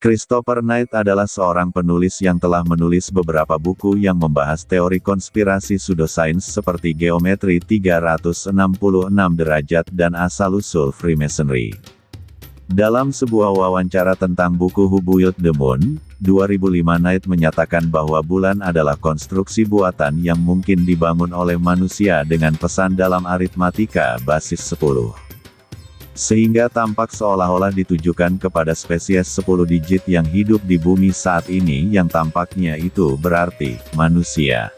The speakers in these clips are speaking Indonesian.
Christopher Knight adalah seorang penulis yang telah menulis beberapa buku yang membahas teori konspirasi pseudosains seperti geometri 366 derajat dan asal-usul Freemasonry. Dalam sebuah wawancara tentang buku Who Built the Moon, 2005 Knight menyatakan bahwa bulan adalah konstruksi buatan yang mungkin dibangun oleh manusia dengan pesan dalam aritmatika basis 10. Sehingga tampak seolah-olah ditujukan kepada spesies 10 digit yang hidup di bumi saat ini yang tampaknya itu berarti manusia.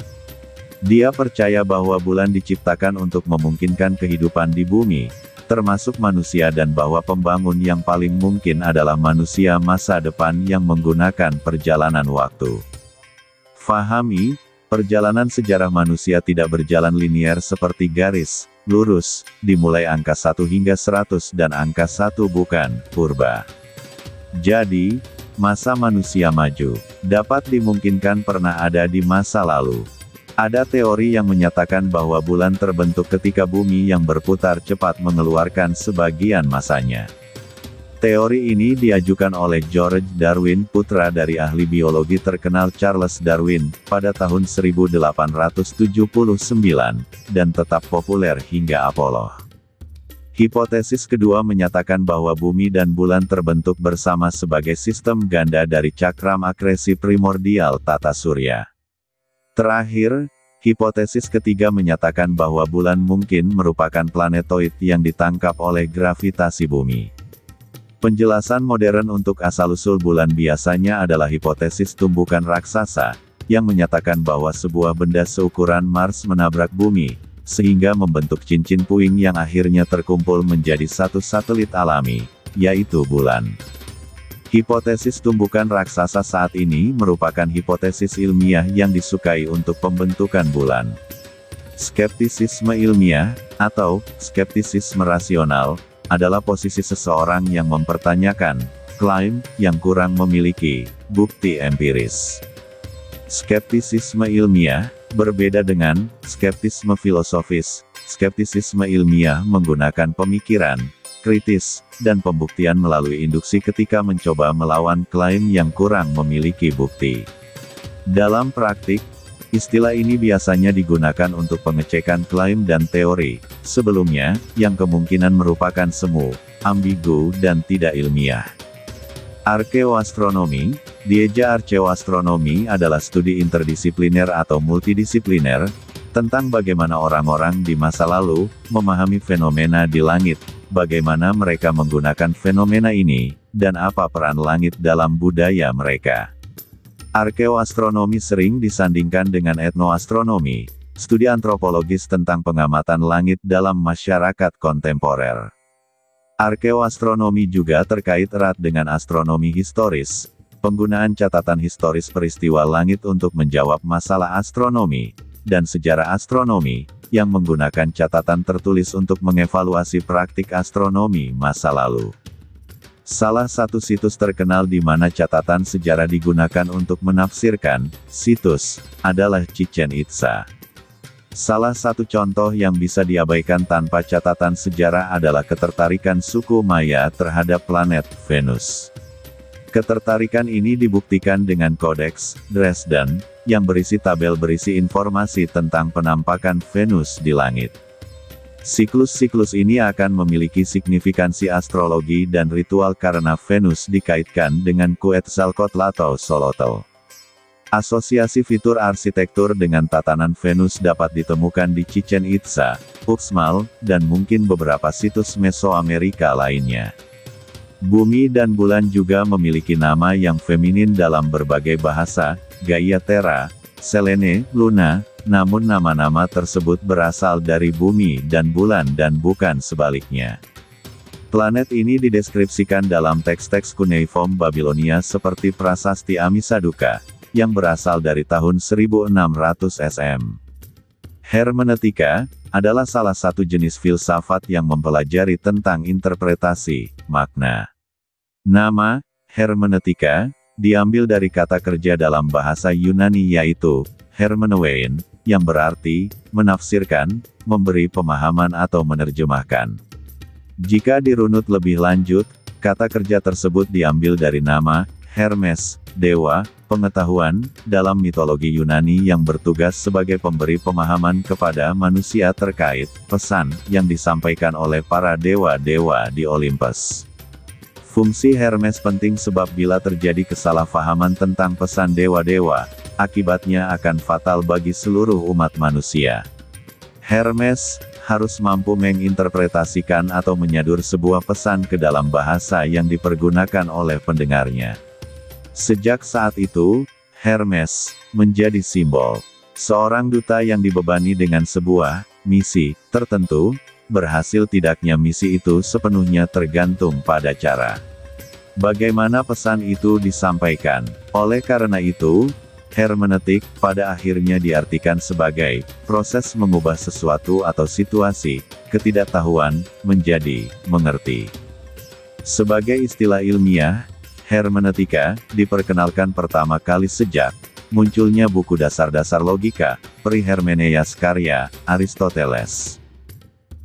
Dia percaya bahwa bulan diciptakan untuk memungkinkan kehidupan di bumi, termasuk manusia, dan bahwa pembangun yang paling mungkin adalah manusia masa depan yang menggunakan perjalanan waktu. Fahami, perjalanan sejarah manusia tidak berjalan linier seperti garis lurus, dimulai angka 1 hingga 100 dan angka 1 bukan purba. Jadi, masa manusia maju dapat dimungkinkan pernah ada di masa lalu. Ada teori yang menyatakan bahwa bulan terbentuk ketika bumi yang berputar cepat mengeluarkan sebagian masanya. Teori ini diajukan oleh George Darwin, putra dari ahli biologi terkenal Charles Darwin, pada tahun 1879, dan tetap populer hingga Apollo. Hipotesis kedua menyatakan bahwa bumi dan bulan terbentuk bersama sebagai sistem ganda dari cakram akresi primordial tata surya. Terakhir, hipotesis ketiga menyatakan bahwa bulan mungkin merupakan planetoid yang ditangkap oleh gravitasi bumi. Penjelasan modern untuk asal-usul bulan biasanya adalah hipotesis tumbukan raksasa, yang menyatakan bahwa sebuah benda seukuran Mars menabrak bumi, sehingga membentuk cincin puing yang akhirnya terkumpul menjadi satu satelit alami, yaitu bulan. Hipotesis tumbukan raksasa saat ini merupakan hipotesis ilmiah yang disukai untuk pembentukan bulan. Skeptisisme ilmiah, atau skeptisisme rasional, adalah posisi seseorang yang mempertanyakan klaim yang kurang memiliki bukti empiris. Skeptisisme ilmiah berbeda dengan skeptisme filosofis. Skeptisisme ilmiah menggunakan pemikiran kritis dan pembuktian melalui induksi ketika mencoba melawan klaim yang kurang memiliki bukti. Dalam praktik, istilah ini biasanya digunakan untuk pengecekan klaim dan teori sebelumnya, yang kemungkinan merupakan semu, ambigu dan tidak ilmiah. Arkeoastronomi, dieja archeoastronomi adalah studi interdisipliner atau multidisipliner, tentang bagaimana orang-orang di masa lalu memahami fenomena di langit, bagaimana mereka menggunakan fenomena ini, dan apa peran langit dalam budaya mereka. Arkeoastronomi sering disandingkan dengan etnoastronomi, studi antropologis tentang pengamatan langit dalam masyarakat kontemporer. Arkeoastronomi juga terkait erat dengan astronomi historis, penggunaan catatan historis peristiwa langit untuk menjawab masalah astronomi, dan sejarah astronomi, yang menggunakan catatan tertulis untuk mengevaluasi praktik astronomi masa lalu. Salah satu situs terkenal di mana catatan sejarah digunakan untuk menafsirkan situs adalah Chichen Itza. Salah satu contoh yang bisa diabaikan tanpa catatan sejarah adalah ketertarikan suku Maya terhadap planet Venus. Ketertarikan ini dibuktikan dengan Kodeks Dresden, yang berisi tabel berisi informasi tentang penampakan Venus di langit. Siklus-siklus ini akan memiliki signifikansi astrologi dan ritual karena Venus dikaitkan dengan Quetzalcoatl atau Xolotl. Asosiasi fitur arsitektur dengan tatanan Venus dapat ditemukan di Chichen Itza, Uxmal, dan mungkin beberapa situs Mesoamerika lainnya. Bumi dan bulan juga memiliki nama yang feminin dalam berbagai bahasa, Gaia Terra, Selene, Luna, namun nama-nama tersebut berasal dari bumi dan bulan dan bukan sebaliknya. Planet ini dideskripsikan dalam teks-teks kuneiform Babilonia seperti prasasti Amisaduqa, yang berasal dari tahun 1600 SM. Hermeneutika adalah salah satu jenis filsafat yang mempelajari tentang interpretasi makna. Nama hermeneutika diambil dari kata kerja dalam bahasa Yunani yaitu hermeneuein, yang berarti menafsirkan, memberi pemahaman atau menerjemahkan. Jika dirunut lebih lanjut, kata kerja tersebut diambil dari nama Hermes, dewa pengetahuan, dalam mitologi Yunani yang bertugas sebagai pemberi pemahaman kepada manusia terkait pesan yang disampaikan oleh para dewa-dewa di Olympus. Fungsi Hermes penting sebab bila terjadi kesalahpahaman tentang pesan dewa-dewa, akibatnya akan fatal bagi seluruh umat manusia. Hermes harus mampu menginterpretasikan atau menyadur sebuah pesan ke dalam bahasa yang dipergunakan oleh pendengarnya. Sejak saat itu, Hermes menjadi simbol seorang duta yang dibebani dengan sebuah misi tertentu. Berhasil tidaknya misi itu sepenuhnya tergantung pada cara bagaimana pesan itu disampaikan. Oleh karena itu, hermeneutik pada akhirnya diartikan sebagai proses mengubah sesuatu atau situasi ketidaktahuan menjadi mengerti. Sebagai istilah ilmiah, hermeneutika diperkenalkan pertama kali sejak munculnya buku dasar-dasar logika, Prihermeneias karya Aristoteles.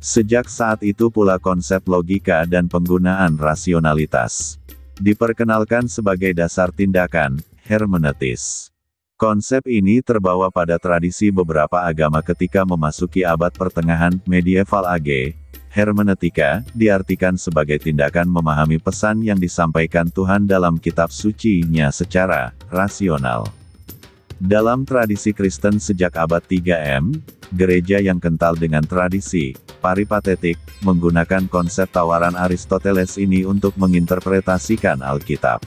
Sejak saat itu pula konsep logika dan penggunaan rasionalitas diperkenalkan sebagai dasar tindakan hermeneutis. Konsep ini terbawa pada tradisi beberapa agama ketika memasuki abad pertengahan medieval AG. Hermeneutika diartikan sebagai tindakan memahami pesan yang disampaikan Tuhan dalam kitab suci-Nya secara rasional. Dalam tradisi Kristen sejak abad 3 gereja yang kental dengan tradisi peripatetik menggunakan konsep tawaran Aristoteles ini untuk menginterpretasikan Alkitab.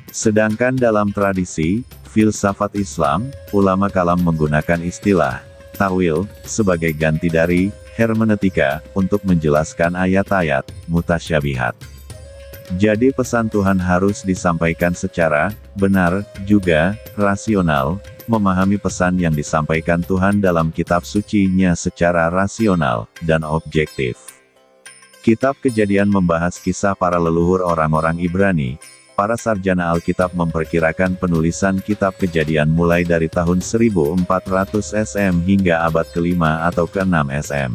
Sedangkan dalam tradisi filsafat Islam, ulama kalam menggunakan istilah ta'wil sebagai ganti dari hermeneutika untuk menjelaskan ayat-ayat mutasyabihat. Jadi pesan Tuhan harus disampaikan secara benar, juga rasional. Memahami pesan yang disampaikan Tuhan dalam kitab suci-Nya secara rasional dan objektif. Kitab Kejadian membahas kisah para leluhur orang-orang Ibrani. Para sarjana Alkitab memperkirakan penulisan kitab Kejadian mulai dari tahun 1400 SM hingga abad ke-5 atau ke-6 SM.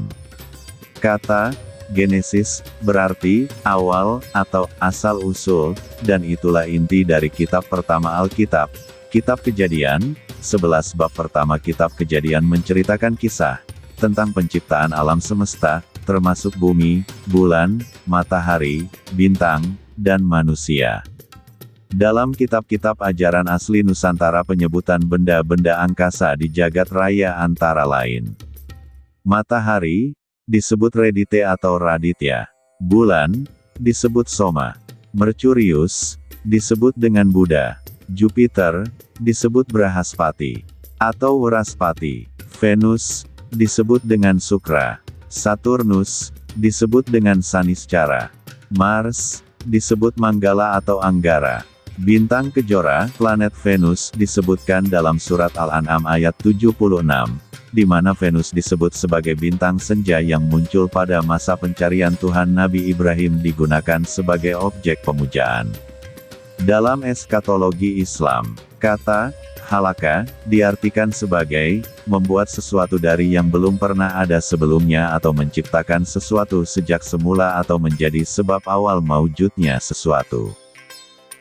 Kata Genesis berarti awal atau asal-usul, dan itulah inti dari kitab pertama Alkitab. Kitab Kejadian, 11 bab pertama kitab Kejadian menceritakan kisah tentang penciptaan alam semesta, termasuk bumi, bulan, matahari, bintang, dan manusia. Dalam kitab-kitab ajaran asli Nusantara penyebutan benda-benda angkasa di jagat raya antara lain. Matahari disebut Redite atau Raditya. Bulan disebut Soma. Mercurius disebut dengan Buddha. Jupiter disebut Brahaspati atau Wraspati. Venus disebut dengan Sukra. Saturnus disebut dengan Saniscara. Mars disebut Manggala atau Anggara. Bintang Kejora, planet Venus disebutkan dalam surat Al-An'am ayat 76, di mana Venus disebut sebagai bintang senja yang muncul pada masa pencarian Tuhan Nabi Ibrahim digunakan sebagai objek pemujaan. Dalam eskatologi Islam, kata halaka diartikan sebagai membuat sesuatu dari yang belum pernah ada sebelumnya atau menciptakan sesuatu sejak semula atau menjadi sebab awal maujudnya sesuatu.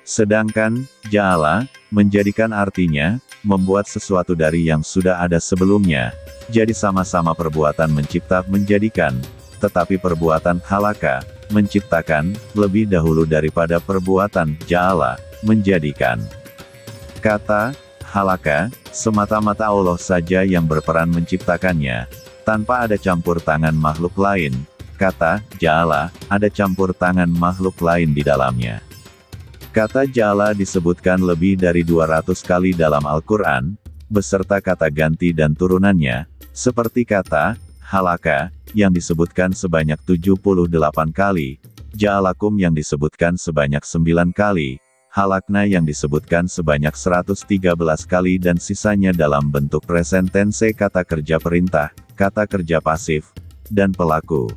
Sedangkan ja'ala menjadikan artinya membuat sesuatu dari yang sudah ada sebelumnya. Jadi sama-sama perbuatan mencipta menjadikan, tetapi perbuatan halaka menciptakan lebih dahulu daripada perbuatan ja'ala menjadikan. Kata halaka semata-mata Allah saja yang berperan menciptakannya, tanpa ada campur tangan makhluk lain. Kata ja'ala ada campur tangan makhluk lain di dalamnya. Kata ja'ala disebutkan lebih dari 200 kali dalam Al-Quran, beserta kata ganti dan turunannya, seperti kata halaka yang disebutkan sebanyak 78 kali, ja'alakum yang disebutkan sebanyak 9 kali, halakna yang disebutkan sebanyak 113 kali dan sisanya dalam bentuk present tense kata kerja perintah, kata kerja pasif, dan pelaku.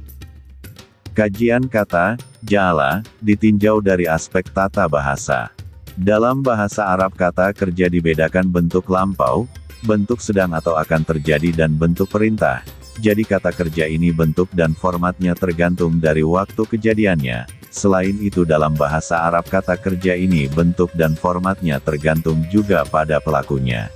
Kajian kata ja'ala ditinjau dari aspek tata bahasa. Dalam bahasa Arab kata kerja dibedakan bentuk lampau, bentuk sedang atau akan terjadi dan bentuk perintah. Jadi kata kerja ini bentuk dan formatnya tergantung dari waktu kejadiannya. Selain itu dalam bahasa Arab kata kerja ini bentuk dan formatnya tergantung juga pada pelakunya.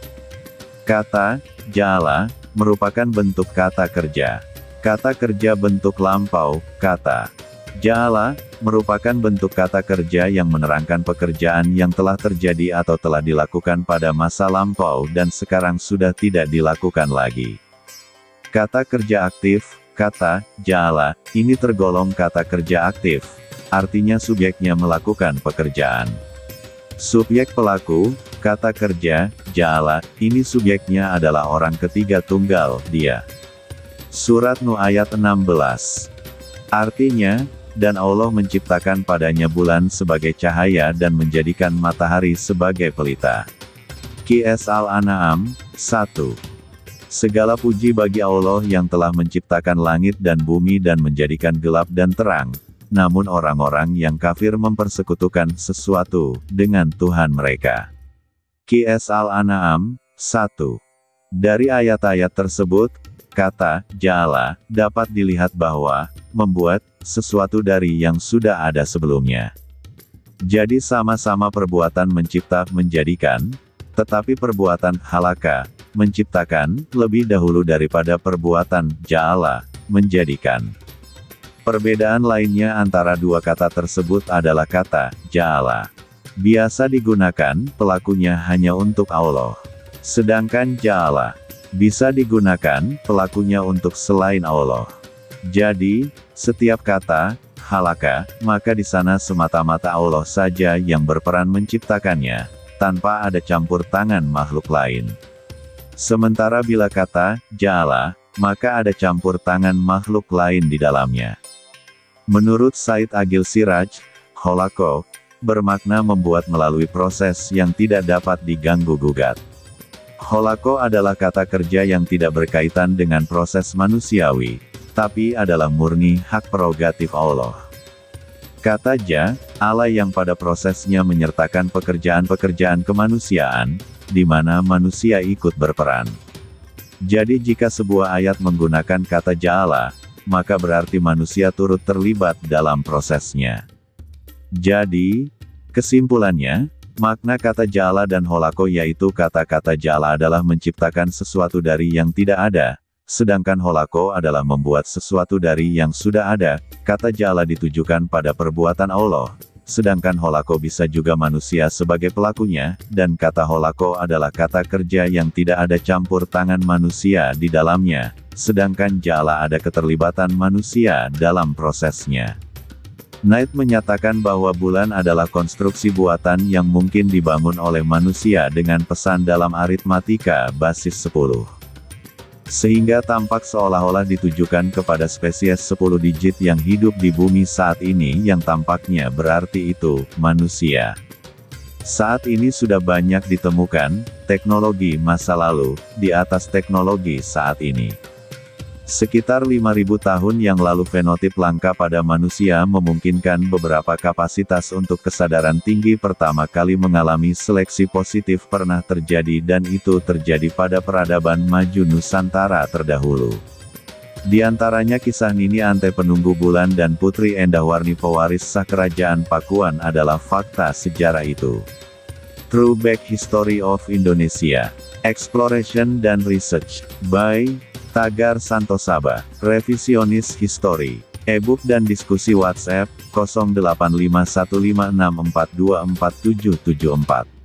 Kata ja'ala merupakan bentuk kata kerja. Kata kerja bentuk lampau, kata ja'ala merupakan bentuk kata kerja yang menerangkan pekerjaan yang telah terjadi atau telah dilakukan pada masa lampau dan sekarang sudah tidak dilakukan lagi. Kata kerja aktif, kata ja'ala ini tergolong kata kerja aktif. Artinya subjeknya melakukan pekerjaan. Subjek pelaku, kata kerja, ja'ala, ini subjeknya adalah orang ketiga tunggal, dia. Surat Nuh ayat 16. Artinya, dan Allah menciptakan padanya bulan sebagai cahaya dan menjadikan matahari sebagai pelita. Qs Al-An'am, 1. Segala puji bagi Allah yang telah menciptakan langit dan bumi dan menjadikan gelap dan terang. Namun orang-orang yang kafir mempersekutukan sesuatu dengan Tuhan mereka. Qs Al-An'am, 1. Dari ayat-ayat tersebut, kata ja'ala dapat dilihat bahwa membuat sesuatu dari yang sudah ada sebelumnya. Jadi sama-sama perbuatan mencipta menjadikan, tetapi perbuatan halaka menciptakan lebih dahulu daripada perbuatan ja'ala menjadikan. Perbedaan lainnya antara dua kata tersebut adalah kata ja'ala biasa digunakan pelakunya hanya untuk Allah. Sedangkan ja'ala bisa digunakan pelakunya untuk selain Allah. Jadi, setiap kata halaka, maka di sana semata-mata Allah saja yang berperan menciptakannya, tanpa ada campur tangan makhluk lain. Sementara bila kata ja'ala, maka ada campur tangan makhluk lain di dalamnya. Menurut Said Agil Siraj, kholaqo bermakna membuat melalui proses yang tidak dapat diganggu-gugat. Kholaqo adalah kata kerja yang tidak berkaitan dengan proses manusiawi, tapi adalah murni hak prerogatif Allah. Kata ja'ala yang pada prosesnya menyertakan pekerjaan-pekerjaan kemanusiaan, di mana manusia ikut berperan. Jadi jika sebuah ayat menggunakan kata ja'ala, maka berarti manusia turut terlibat dalam prosesnya. Jadi, kesimpulannya, makna kata ja'ala dan kholaqo yaitu kata-kata ja'ala adalah menciptakan sesuatu dari yang tidak ada, sedangkan kholaqo adalah membuat sesuatu dari yang sudah ada. Kata ja'ala ditujukan pada perbuatan Allah, sedangkan kholaqo bisa juga manusia sebagai pelakunya, dan kata kholaqo adalah kata kerja yang tidak ada campur tangan manusia di dalamnya, sedangkan ja'ala ada keterlibatan manusia dalam prosesnya. Knight menyatakan bahwa bulan adalah konstruksi buatan yang mungkin dibangun oleh manusia dengan pesan dalam aritmatika basis 10. Sehingga tampak seolah-olah ditujukan kepada spesies 10 digit yang hidup di bumi saat ini yang tampaknya berarti itu, manusia. Saat ini sudah banyak ditemukan, teknologi masa lalu, di atas teknologi saat ini. Sekitar 5.000 tahun yang lalu fenotip langka pada manusia memungkinkan beberapa kapasitas untuk kesadaran tinggi pertama kali mengalami seleksi positif pernah terjadi dan itu terjadi pada peradaban maju Nusantara terdahulu. Di antaranya kisah Nini Ante penunggu bulan dan Putri Endahwarni pewaris sah kerajaan Pakuan adalah fakta sejarah itu. Throwback History of Indonesia. Exploration dan Research. By Tagar Santosaba, Revisionis History, e-book dan diskusi WhatsApp, 085156424774.